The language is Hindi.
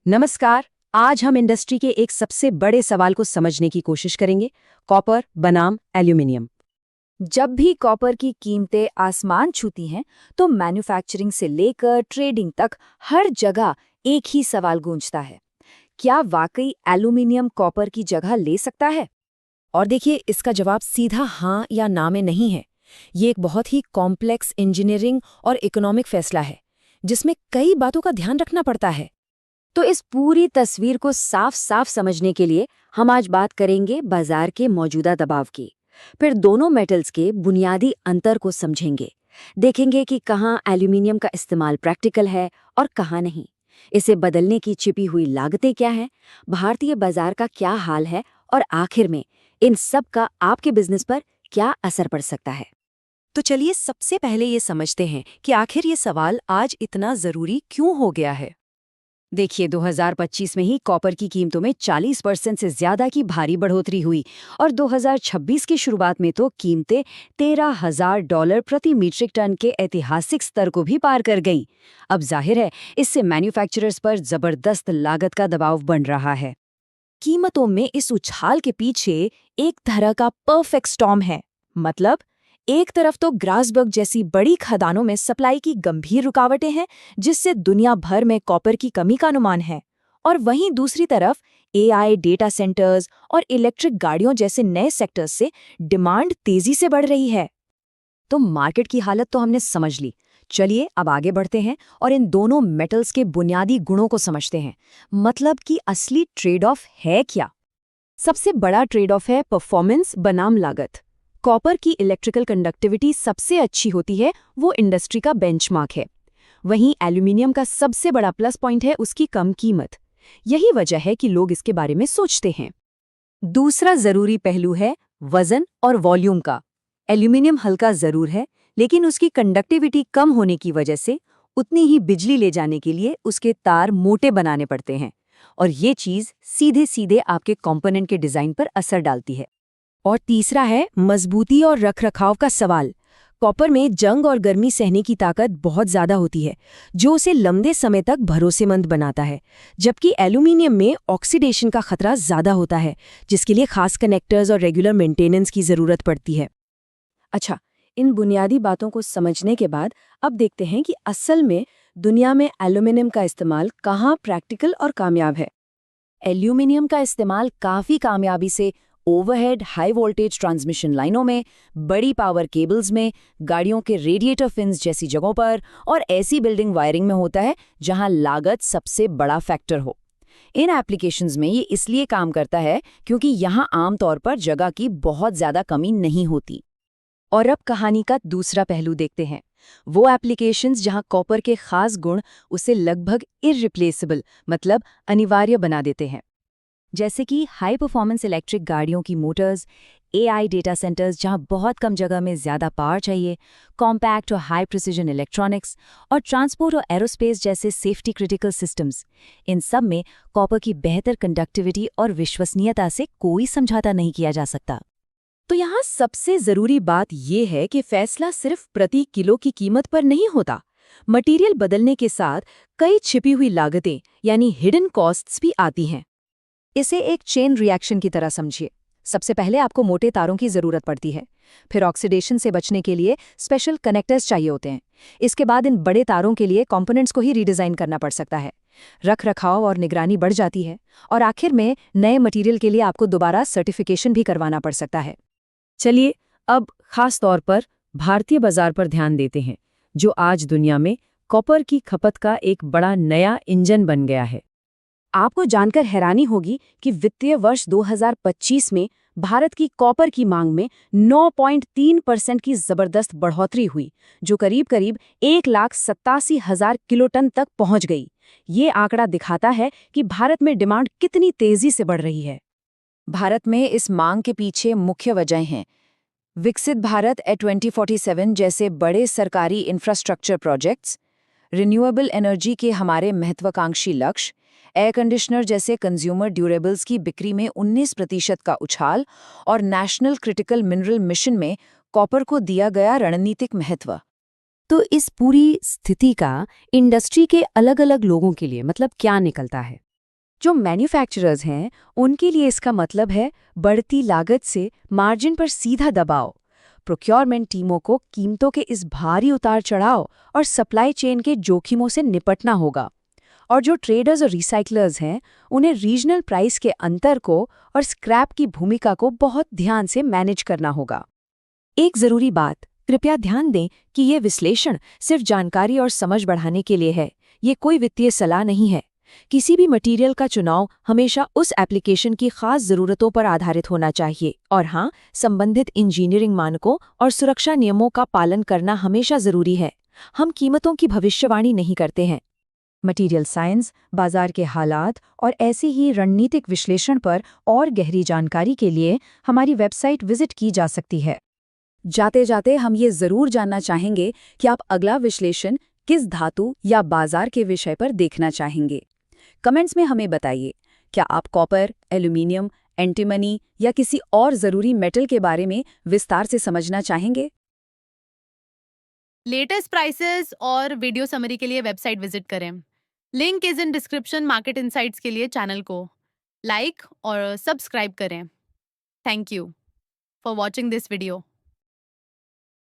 नमस्कार। आज हम इंडस्ट्री के एक सबसे बड़े सवाल को समझने की कोशिश करेंगे, कॉपर बनाम एल्यूमिनियम। जब भी कॉपर की कीमतें आसमान छूती हैं, तो मैन्युफैक्चरिंग से लेकर ट्रेडिंग तक हर जगह एक ही सवाल गूंजता है। क्या वाकई एल्यूमिनियम कॉपर की जगह ले सकता है? और देखिए, इसका जवाब सीधा हाँ या ना में नहीं है। ये एक बहुत ही कॉम्प्लेक्स इंजीनियरिंग और इकोनॉमिक फैसला है, जिसमें कई बातों का ध्यान रखना पड़ता है। तो इस पूरी तस्वीर को साफ साफ समझने के लिए हम आज बात करेंगे बाजार के मौजूदा दबाव की। फिर दोनों मेटल्स के बुनियादी अंतर को समझेंगे। देखेंगे कि कहाँ एल्यूमिनियम का इस्तेमाल प्रैक्टिकल है और कहाँ नहीं। इसे बदलने की छिपी हुई लागतें क्या हैं, भारतीय बाजार का क्या हाल है, और आखिर में इन सब का आपके बिजनेस पर क्या असर पड़ सकता है। तो चलिए सबसे पहले ये समझते हैं कि आखिर ये सवाल आज इतना जरूरी क्यों हो गया है। देखिए, 2025 में ही कॉपर की कीमतों में 40% से ज्यादा की भारी बढ़ोतरी हुई और 2026 की शुरुआत में तो कीमतें $13,000 प्रति मीट्रिक टन के ऐतिहासिक स्तर को भी पार कर गईं। अब जाहिर है, इससे मैन्युफैक्चरर्स पर जबरदस्त लागत का दबाव बन रहा है। कीमतों में इस उछाल के पीछे एक तरह का परफेक्ट स्टॉर्म है। मतलब, एक तरफ तो ग्रासबर्ग जैसी बड़ी खदानों में सप्लाई की गंभीर रुकावटें हैं, जिससे दुनिया भर में कॉपर की कमी का अनुमान है, और वहीं दूसरी तरफ एआई, डेटा सेंटर्स और इलेक्ट्रिक गाड़ियों जैसे नए सेक्टर्स से डिमांड तेजी से बढ़ रही है। तो मार्केट की हालत तो हमने समझ ली। चलिए अब आगे बढ़ते हैं और इन दोनों मेटल्स के बुनियादी गुणों को समझते हैं। मतलब कि असली ट्रेड ऑफ है क्या। सबसे बड़ा ट्रेड ऑफ है परफॉर्मेंस बनाम लागत। कॉपर की इलेक्ट्रिकल कंडक्टिविटी सबसे अच्छी होती है, वो इंडस्ट्री का बेंचमार्क है। वहीं एल्यूमिनियम का सबसे बड़ा प्लस पॉइंट है उसकी कम कीमत। यही वजह है कि लोग इसके बारे में सोचते हैं। दूसरा जरूरी पहलू है वजन और वॉल्यूम का। एल्यूमिनियम हल्का जरूर है, लेकिन उसकी कंडक्टिविटी कम होने की वजह से उतनी ही बिजली ले जाने के लिए उसके तार मोटे बनाने पड़ते हैं, और ये चीज सीधे सीधे आपके कंपोनेंट के डिजाइन पर असर डालती है। और तीसरा है मजबूती और रखरखाव का सवाल। कॉपर में जंग और गर्मी सहने की ताकत बहुत ज्यादा होती है, जो उसे लंबे समय तक भरोसेमंद बनाता है, जबकि एल्यूमिनियम में ऑक्सीडेशन का खतरा ज्यादा होता है, जिसके लिए खास कनेक्टर्स और रेगुलर मेंटेनेंस की जरूरत पड़ती है। अच्छा, इन बुनियादी बातों को समझने के बाद अब देखते हैं कि असल में दुनिया में एल्यूमिनियम का इस्तेमाल कहाँ प्रैक्टिकल और कामयाब है। एल्यूमिनियम का इस्तेमाल काफी कामयाबी से ओवरहेड हाई वोल्टेज ट्रांसमिशन लाइनों में, बड़ी पावर केबल्स में, गाड़ियों के रेडिएटर फिन्स जैसी जगहों पर और ऐसी बिल्डिंग वायरिंग में होता है जहां लागत सबसे बड़ा फैक्टर हो। इन एप्लीकेशंस में ये इसलिए काम करता है क्योंकि यहां आमतौर पर जगह की बहुत ज्यादा कमी नहीं होती। और अब कहानी का दूसरा पहलू देखते हैं। वो एप्लीकेशंस जहां कॉपर के खास गुण उसे लगभग इररिप्लेसेबल, मतलब अनिवार्य बना देते हैं। जैसे कि हाई परफॉर्मेंस इलेक्ट्रिक गाड़ियों की मोटर्स, एआई डेटा सेंटर्स जहां बहुत कम जगह में ज्यादा पावर चाहिए, कॉम्पैक्ट और हाई प्रिसिजन इलेक्ट्रॉनिक्स, और ट्रांसपोर्ट और एरोस्पेस जैसे सेफ्टी क्रिटिकल सिस्टम्स। इन सब में कॉपर की बेहतर कंडक्टिविटी और विश्वसनीयता से कोई समझौता नहीं किया जा सकता। तो यहाँ सबसे जरूरी बात यह है कि फैसला सिर्फ प्रति किलो की कीमत पर नहीं होता। मटेरियल बदलने के साथ कई छिपी हुई लागतें यानी हिडन कॉस्ट्स भी आती हैं। इसे एक चेन रिएक्शन की तरह समझिए। सबसे पहले आपको मोटे तारों की जरूरत पड़ती है, फिर ऑक्सीडेशन से बचने के लिए स्पेशल कनेक्टर्स चाहिए होते हैं। इसके बाद इन बड़े तारों के लिए कंपोनेंट्स को ही रीडिजाइन करना पड़ सकता है। रख रखाव और निगरानी बढ़ जाती है, और आखिर में नए मटेरियल के लिए आपको दोबारा सर्टिफिकेशन भी करवाना पड़ सकता है। चलिए अब खास तौर पर भारतीय बाजार पर ध्यान देते हैं, जो आज दुनिया में कॉपर की खपत का एक बड़ा नया इंजन बन गया है। आपको जानकर हैरानी होगी कि वित्तीय वर्ष 2025 में भारत की कॉपर की मांग में 9.3% की जबरदस्त बढ़ोतरी हुई, जो करीब करीब 1,87,000 किलोटन तक पहुंच गई। ये आंकड़ा दिखाता है कि भारत में डिमांड कितनी तेजी से बढ़ रही है। भारत में इस मांग के पीछे मुख्य वजहें हैं। विकसित भारत 2047 जैसे बड़े सरकारी इंफ्रास्ट्रक्चर प्रोजेक्ट्स, रिन्यूएबल एनर्जी के हमारे महत्वाकांक्षी लक्ष्य, एयर कंडीशनर जैसे कंज्यूमर ड्यूरेबल्स की बिक्री में 19% का उछाल, और नेशनल क्रिटिकल मिनरल मिशन में कॉपर को दिया गया रणनीतिक महत्व। तो इस पूरी स्थिति का इंडस्ट्री के अलग अलग लोगों के लिए मतलब क्या निकलता है। जो मैन्युफैक्चरर्स हैं, उनके लिए इसका मतलब है बढ़ती लागत से मार्जिन पर सीधा दबाव। प्रोक्योरमेंट टीमों को कीमतों के इस भारी उतार चढ़ाव और सप्लाई चेन के जोखिमों से निपटना होगा। और जो ट्रेडर्स और रिसाइकलर्स हैं, उन्हें रीजनल प्राइस के अंतर को और स्क्रैप की भूमिका को बहुत ध्यान से मैनेज करना होगा। एक जरूरी बात, कृपया ध्यान दें कि ये विश्लेषण सिर्फ जानकारी और समझ बढ़ाने के लिए है, ये कोई वित्तीय सलाह नहीं है। किसी भी मटेरियल का चुनाव हमेशा उस एप्लीकेशन की खास जरूरतों पर आधारित होना चाहिए और हाँ, संबंधित इंजीनियरिंग मानकों और सुरक्षा नियमों का पालन करना हमेशा जरूरी है। हम कीमतों की भविष्यवाणी नहीं करते हैं। मटेरियल साइंस, बाजार के हालात और ऐसे ही रणनीतिक विश्लेषण पर और गहरी जानकारी के लिए हमारी वेबसाइट विजिट की जा सकती है। जाते जाते हम ये जरूर जानना चाहेंगे कि आप अगला विश्लेषण किस धातु या बाजार के विषय पर देखना चाहेंगे। कमेंट्स में हमें बताइए, क्या आप कॉपर, एल्यूमिनियम, एंटीमनी या किसी और जरूरी मेटल के बारे में विस्तार से समझना चाहेंगे? लेटेस्ट प्राइसेस और वीडियो समरी के लिए वेबसाइट विजिट करें। Link is in description. Market insights के लिए चैनल को लाइक और सब्सक्राइब करें। Thank you for watching this video.